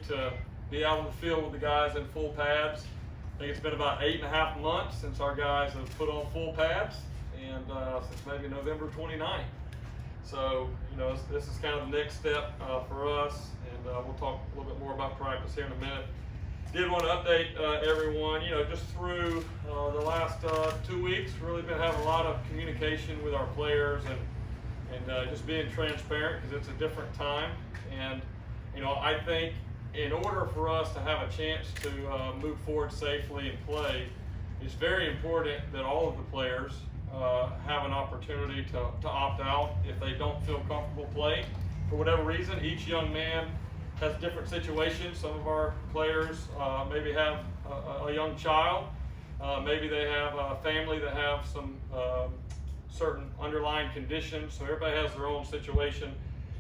to be out on the field with the guys in full pads. I think it's been about 8.5 months since our guys have put on full pads, and since maybe November 29th. So, this is kind of the next step for us, and we'll talk a little bit more about practice here in a minute. Did want to update everyone, just through the last 2 weeks, really been having a lot of communication with our players and just being transparent because it's a different time. And, I think in order for us to have a chance to move forward safely and play, it's very important that all of the players have an opportunity to opt out if they don't feel comfortable playing. For whatever reason, each young man has different situations. Some of our players maybe have a young child. Maybe they have a family that have some certain underlying conditions. So everybody has their own situation.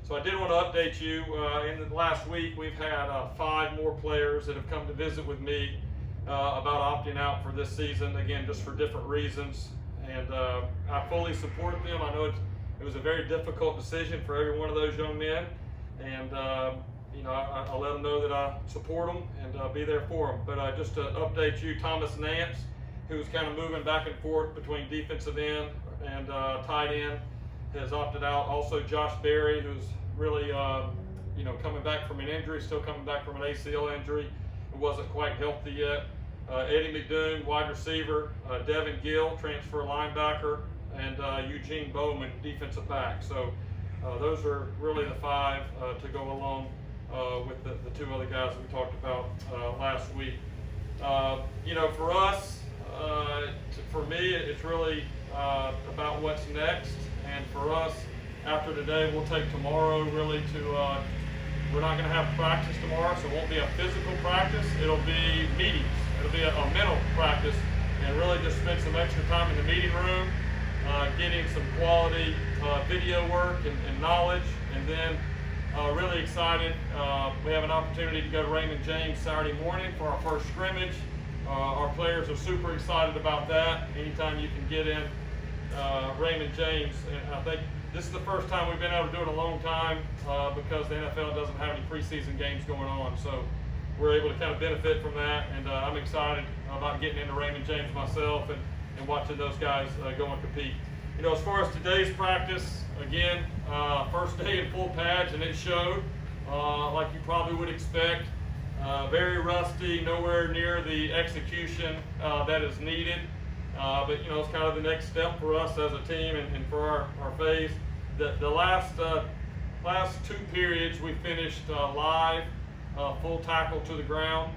So I did want to update you. In the last week, we've had 5 more players that have come to visit with me about opting out for this season, again, just for different reasons. And I fully support them. I know it was a very difficult decision for every one of those young men. And I'll let them know that I support them and be there for them. But just to update you, Thomas Nance, who's kind of moving back and forth between defensive end and tight end, has opted out. Also, Josh Berry, who's really, coming back from an injury, still coming back from an ACL injury, and wasn't quite healthy yet. Eddie McDoom, wide receiver. Devin Gill, transfer linebacker, and Eugene Bowman, defensive back. So those are really the 5 to go along with the 2 other guys that we talked about last week. For us, for me, it's really about what's next. And for us, after today, we'll take tomorrow really to, we're not going to have practice tomorrow, so it won't be a physical practice. It'll be meetings. It'll be a mental practice, and really just spend some extra time in the meeting room, getting some quality video work and knowledge. And then really excited, we have an opportunity to go to Raymond James Saturday morning for our first scrimmage. Our players are super excited about that. Anytime you can get in Raymond James, and I think this is the first time we've been able to do it in a long time because the NFL doesn't have any preseason games going on. So we're able to kind of benefit from that, and I'm excited about getting into Raymond James myself and watching those guys go and compete. As far as today's practice, again, first day in full pads, and it showed like you probably would expect. Very rusty, nowhere near the execution that is needed. But it's kind of the next step for us as a team and for our phase. The last 2 periods we finished live, full tackle to the ground,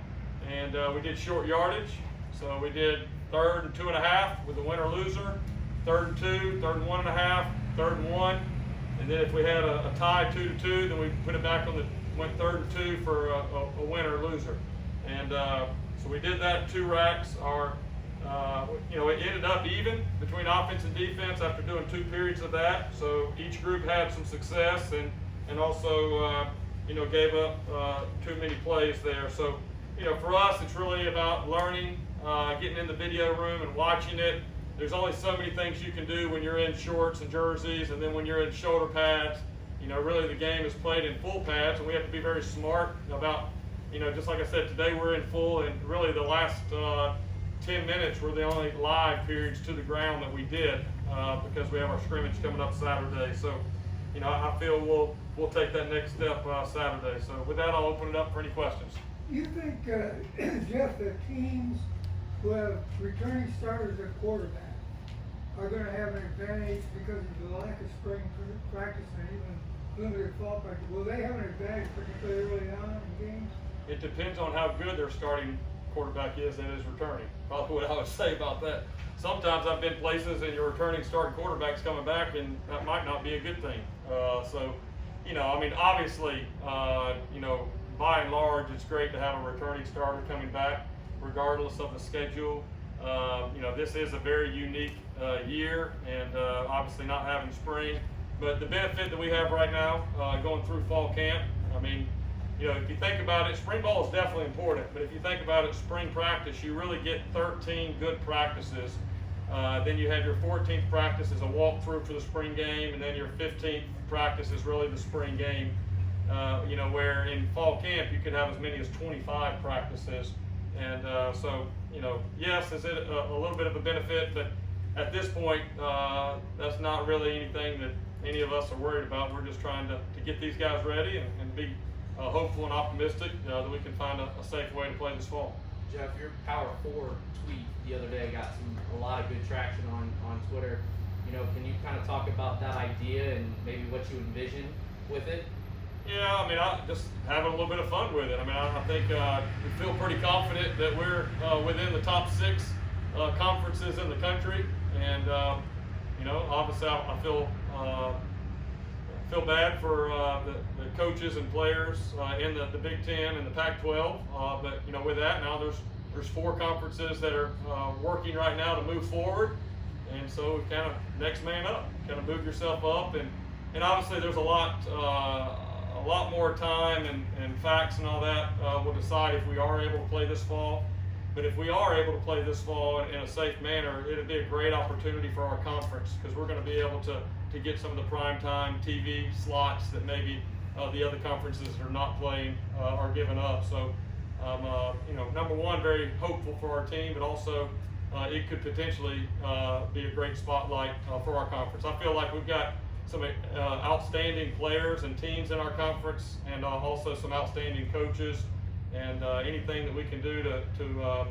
and we did short yardage. So we did 3rd and 2.5 with the winner loser, 3rd and 2, 3rd and 1.5, 3rd and 1, and then if we had a tie 2-2, then we put it back went 3rd and 2 for a winner loser. And so we did that 2 racks. It ended up even between offense and defense after doing 2 periods of that. So each group had some success and also, gave up too many plays there. So, for us, it's really about learning, getting in the video room and watching it. There's only so many things you can do when you're in shorts and jerseys, and then when you're in shoulder pads. Really the game is played in full pads, and we have to be very smart about, just like I said, today we're in full, and really the last 10 minutes were the only live periods to the ground that we did because we have our scrimmage coming up Saturday. So, I feel we'll take that next step Saturday. So with that, I'll open it up for any questions. You think, Jeff, that teams who have returning starters at quarterback are going to have an advantage because of the lack of spring practice and even limited fall practice? Will they have an advantage particularly early on in games? It depends on how good their starting quarterback is that is returning. Probably what I would say about that. Sometimes I've been places and your returning starting quarterback's coming back, and that might not be a good thing. Obviously, by and large, it's great to have a returning starter coming back, regardless of the schedule. This is a very unique year, and obviously not having spring. But the benefit that we have right now, going through fall camp, if you think about it, spring ball is definitely important, but if you think about it, spring practice, you really get 13 good practices. Then you have your 14th practice as a walkthrough for the spring game, and then your 15th practice is really the spring game. You know, where in fall camp you could have as many as 25 practices. And so, you know, yes, is it a little bit of a benefit, but at this point, that's not really anything that any of us are worried about. We're just trying to get these guys ready and be hopeful and optimistic that we can find a safe way to play this fall. Jeff, your Power 4 tweet the other day got a lot of good traction on Twitter. You know, can you kind of talk about that idea and maybe what you envision with it? Yeah, I mean, I just having a little bit of fun with it. I mean, I think we feel pretty confident that we're within the top 6 conferences in the country, and you know, obviously, I feel bad for the coaches and players in the Big Ten and the Pac-12. But you know, with that, now there's 4 conferences that are working right now to move forward, and so we kind of next man up, kind of move yourself up, and obviously there's a lot more time and facts and all that will decide if we are able to play this fall. But if we are able to play this fall in a safe manner, it'll be a great opportunity for our conference, because we're going to be able to get some of the primetime TV slots that maybe the other conferences that are not playing are giving up. So, you know, number one, very hopeful for our team, but also it could potentially be a great spotlight for our conference. I feel like we've got some outstanding players and teams in our conference, and also some outstanding coaches, and anything that we can do to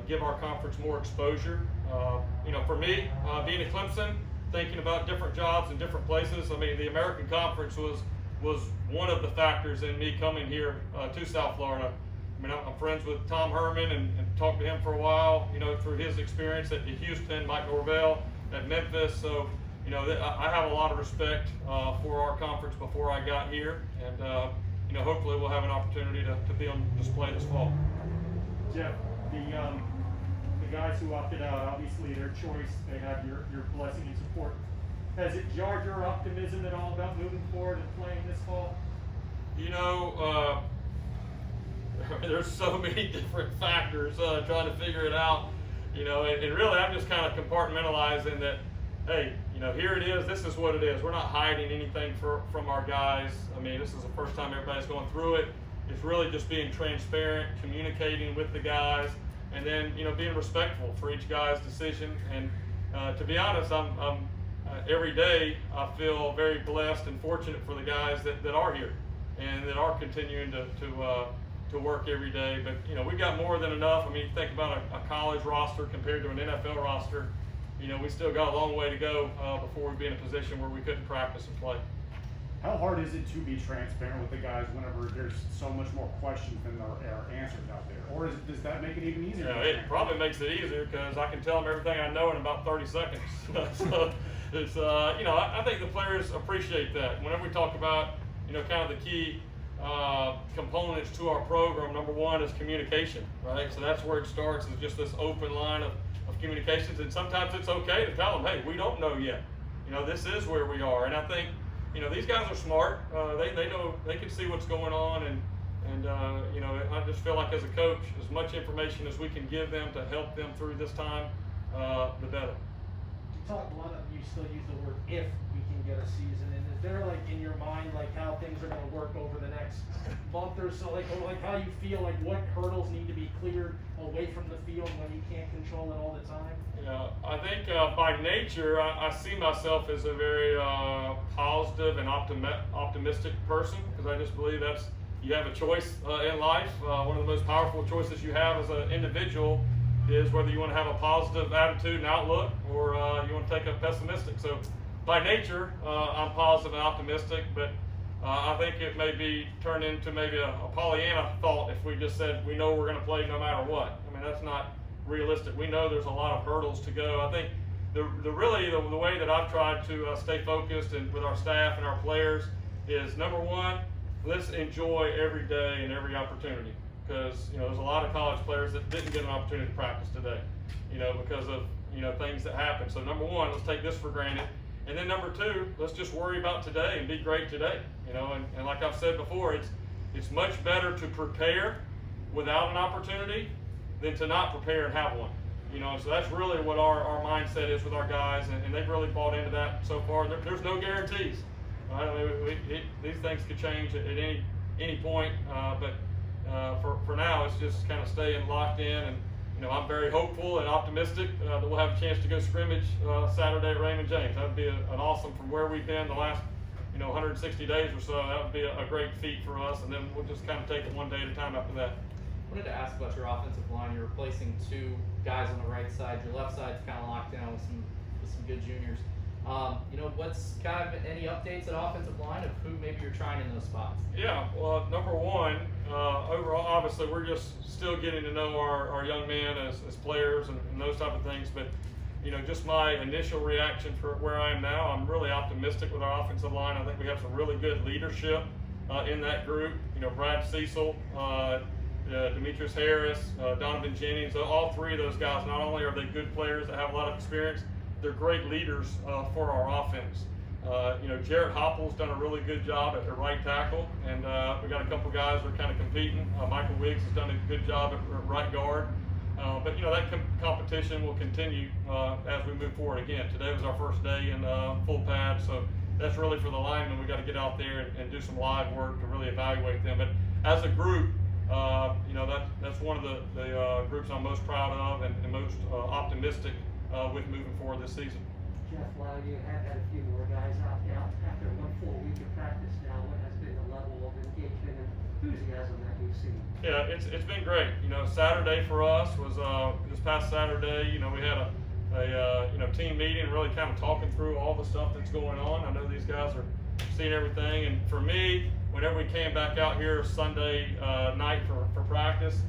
give our conference more exposure. You know, for me, being at Clemson, thinking about different jobs in different places, I mean, the American Conference was one of the factors in me coming here to South Florida. I mean, I'm friends with Tom Herman and talked to him for a while, you know, through his experience at Houston, Mike Norvell at Memphis. So, you know, I have a lot of respect for our conference before I got here, and you know, hopefully we'll have an opportunity to be on display this fall. Jeff, the guys who opted out, obviously their choice, they have your blessing and support. Has it jarred your optimism at all about moving forward and playing this fall? You know, there's so many different factors trying to figure it out. You know, and really I'm just kind of compartmentalizing that, hey, you know, here it is, this is what it is. We're not hiding anything from our guys. I mean, this is the first time everybody's going through it. It's really just being transparent, communicating with the guys, and then, you know, being respectful for each guy's decision. And to be honest, I'm every day I feel very blessed and fortunate for the guys that are here and that are continuing to work every day. But, you know, we've got more than enough. I mean, you think about a college roster compared to an NFL roster, you know, we still got a long way to go before we'd be in a position where we couldn't practice and play. How hard is it to be transparent with the guys whenever there's so much more questions than there are answers out there? Or does that make it even easier? Yeah, it probably makes it easier because I can tell them everything I know in about 30 seconds. So it's, you know, I think the players appreciate that. Whenever we talk about, you know, kind of the key components to our program, number one is communication, right? So that's where it starts, is just this open line of communications. And sometimes it's okay to tell them, hey, we don't know yet. You know, this is where we are. And I think, you know, these guys are smart. They know, they can see what's going on, and you know, I just feel like as a coach, as much information as we can give them to help them through this time, the better. You talk a lot of, you still use the word if we can get a season, and is there like in your mind like how things are going to work over the next month or so, like how you feel, like what hurdles need to be cleared away from the field when you can't control it all the time? Yeah, I think by nature, I see myself as a very positive and optimistic person, because I just believe that's, you have a choice in life. One of the most powerful choices you have as an individual is whether you want to have a positive attitude and outlook, or you want to take a pessimistic. So by nature, I'm positive and optimistic, but I think it may be turned into maybe a Pollyanna thought if we just said we know we're going to play no matter what. I mean, that's not realistic. We know there's a lot of hurdles to go. I think the way that I've tried to stay focused and with our staff and our players is, number one, let's enjoy every day and every opportunity, because, you know, there's a lot of college players that didn't get an opportunity to practice today, you know, because of, you know, things that happen. So number one, let's take this for granted. And then number two, let's just worry about today and be great today, you know. And like I've said before, it's much better to prepare without an opportunity than to not prepare and have one, you know. And so that's really what our mindset is with our guys, and they've really bought into that so far. There's no guarantees, I mean, these things could change at any point, but for now, it's just kind of staying locked in. And I'm very hopeful and optimistic that we'll have a chance to go scrimmage Saturday at Raymond James. That would be an awesome, from where we've been the last 160 days or so. That would be a great feat for us, and then we'll just kind of take it one day at a time after that. I wanted to ask about your offensive line. You're replacing two guys on the right side. Your left side's kind of locked down with some good juniors. What's kind of any updates at offensive line of who maybe you're trying in those spots? Yeah, well, number one, overall, obviously, we're just still getting to know our young men as players and those type of things. But, just my initial reaction for where I am now, I'm really optimistic with our offensive line. I think we have some really good leadership in that group. Brad Cecil, Demetrius Harris, Donovan Jennings, all three of those guys, not only are they good players that have a lot of experience, they're great leaders for our offense. Jarrett Hoppel's done a really good job at the right tackle, and we got a couple guys that are kind of competing. Michael Wiggs has done a good job at right guard. But that competition will continue as we move forward. Again, today was our first day in full pad, so that's really for the linemen. We got to get out there and do some live work to really evaluate them. But as a group, that's one of the groups I'm most proud of and most optimistic with moving forward this season. Jeff, while you have had a few more guys opt out after one full week of practice now, what has been the level of engagement and enthusiasm that you've seen? Yeah, it's been great. Saturday for us was this past Saturday. We had a team meeting, really kind of talking through all the stuff that's going on. I know these guys are seeing everything, and for me, whenever we came back out here Sunday night for practice,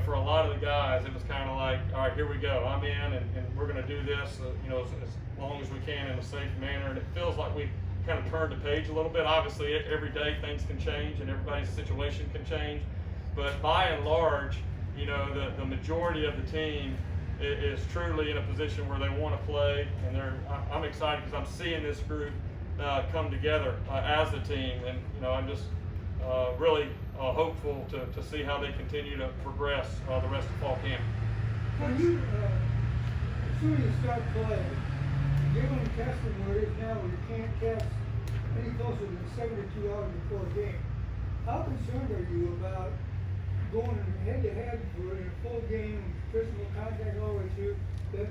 for a lot of the guys, it was kind of like, all right, here we go. I'm in, and we're going to do this, as long as we can in a safe manner. And it feels like we kind of turned the page a little bit. Obviously, every day things can change and everybody's situation can change. But by and large, the majority of the team is truly in a position where they want to play, and I'm excited because I'm seeing this group come together as a team, and I'm just really hopeful to see how they continue to progress the rest of fall camp. When you, as soon as you start playing, given the testing where it is now, where you can't test any closer than 72 hours before a game, how concerned are you about going head-to-head for a full game, physical contact all the way through, that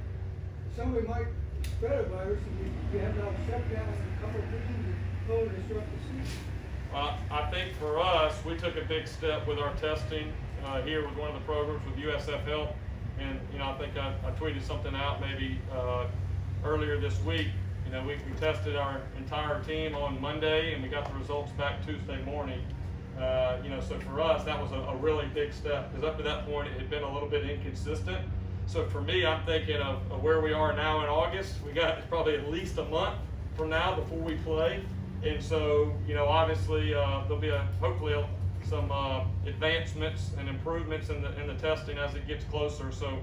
somebody might spread a virus and you have to shut down a couple of teams and totally disrupt the season? I think for us, we took a big step with our testing here with one of the programs with USF Health, and I think I tweeted something out maybe earlier this week. We tested our entire team on Monday, and we got the results back Tuesday morning. So for us, that was a really big step, because up to that point, it had been a little bit inconsistent. So for me, I'm thinking of where we are now in August. We got probably at least a month from now before we play. And so, obviously, there'll be hopefully some advancements and improvements in the testing as it gets closer. So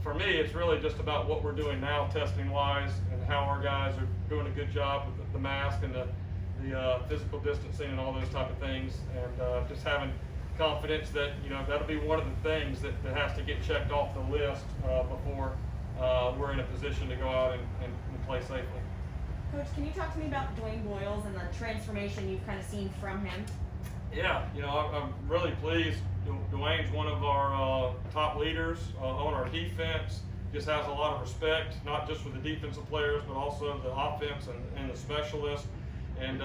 for me, it's really just about what we're doing now testing-wise, and how our guys are doing a good job with the mask and the physical distancing and all those type of things, and just having confidence that that'll be one of the things that has to get checked off the list before we're in a position to go out and play safely. Coach, can you talk to me about Dwayne Boyles and the transformation you've kind of seen from him? Yeah, I'm really pleased. Dwayne's one of our top leaders on our defense. Just has a lot of respect, not just for the defensive players, but also the offense and the specialists. And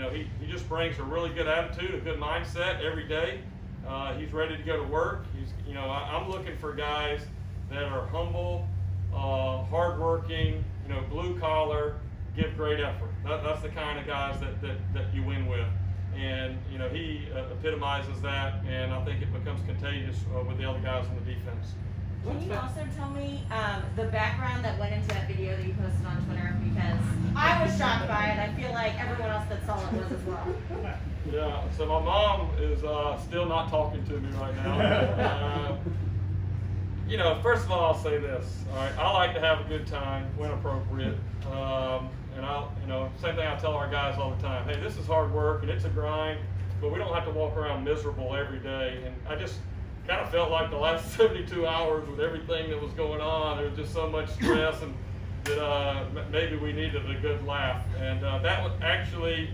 he just brings a really good attitude, a good mindset every day. He's ready to go to work. I'm looking for guys that are humble, hardworking, blue collar, give great effort. That's the kind of guys that you win with. And he epitomizes that, and I think it becomes contagious with the other guys on the defense. Can you also tell me the background that went into that video that you posted on Twitter? Because I was shocked by it. I feel like everyone else that saw it was as well. Yeah, so my mom is still not talking to me right now. First of all, I'll say this. All right, I like to have a good time when appropriate. And same thing I tell our guys all the time. Hey, this is hard work and it's a grind, but we don't have to walk around miserable every day. And I just kind of felt like the last 72 hours with everything that was going on, there was just so much stress. And that maybe we needed a good laugh. And that was actually,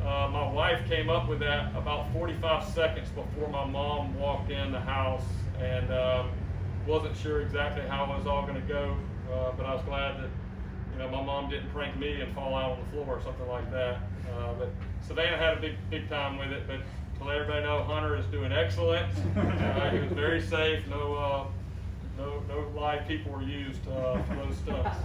my wife came up with that about 45 seconds before my mom walked in the house, and wasn't sure exactly how it was all going to go, but I was glad that, you know, my mom didn't prank me and fall out on the floor or something like that. But Savannah had a big time with it, but to let everybody know, Hunter is doing excellent. He was very safe. No live people were used for those stunts.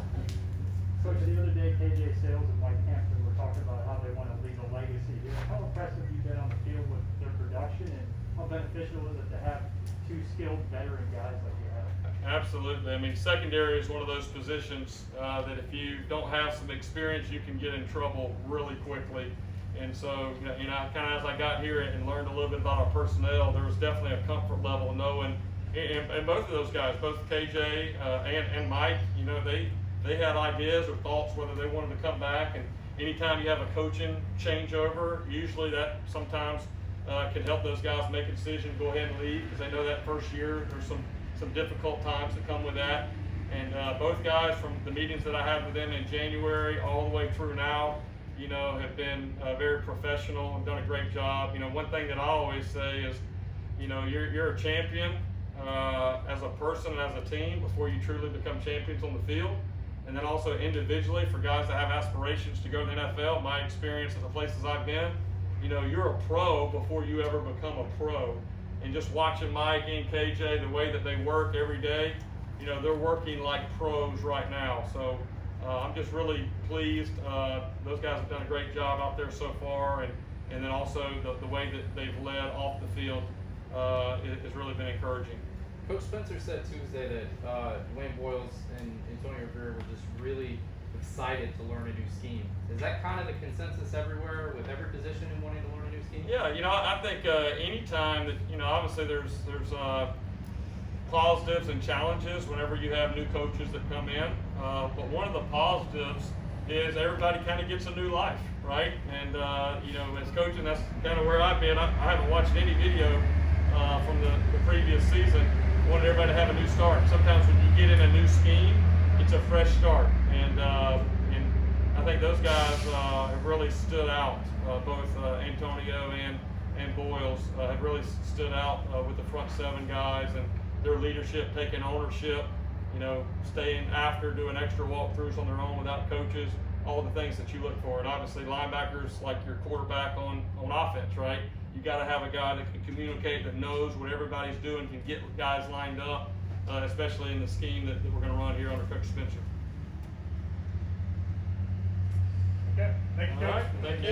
Coach, the other day, KJ Sales and Mike Hampton were talking about how they want to leave a legacy here. How impressive have you been on the field with their production, and how beneficial is it to have two skilled veteran guys like you have? Absolutely. I mean, secondary is one of those positions that if you don't have some experience, you can get in trouble really quickly. And so, you know, kind of as I got here and learned a little bit about our personnel, there was definitely a comfort level knowing, and both of those guys, both KJ and Mike, you know, they had ideas or thoughts whether they wanted to come back. And anytime you have a coaching changeover, usually that sometimes can help those guys make a decision, go ahead and leave, because they know that first year there's some difficult times that come with that. And both guys, from the meetings that I had with them in January all the way through now, you know, have been very professional and done a great job. You know, one thing that I always say is, you know, you're a champion as a person and as a team before you truly become champions on the field. And then also individually, for guys that have aspirations to go to the NFL, my experience at the places I've been, you know, you're a pro before you ever become a pro. And just watching Mike and KJ, the way that they work every day, you know, they're working like pros right now. So I'm just really pleased. Those guys have done a great job out there so far, and then also the way that they've led off the field has really been encouraging. Coach Spencer said Tuesday that Dwayne Boyles and Antonio Rivera were just really excited to learn a new scheme. Is that kind of the consensus everywhere with every position in wanting to learn a new scheme? Yeah, you know, I think anytime that, you know, obviously there's positives and challenges whenever you have new coaches that come in. But one of the positives is everybody kind of gets a new life, right? And, you know, as coaching, that's kind of where I've been. I haven't watched any video from the previous season. I wanted everybody to have a new start. Sometimes when you get in a new scheme, it's a fresh start. And I think those guys have really stood out. Both Antonio and Boyles have really stood out with the front seven guys and their leadership, taking ownership, you know, staying after, doing extra walkthroughs on their own without coaches, all the things that you look for. And obviously linebackers, like your quarterback on offense, right? You got to have a guy that can communicate, that knows what everybody's doing, can get guys lined up, especially in the scheme that we're going to run here under Coach Spencer. Okay, thank you, All Coach. right, thank you.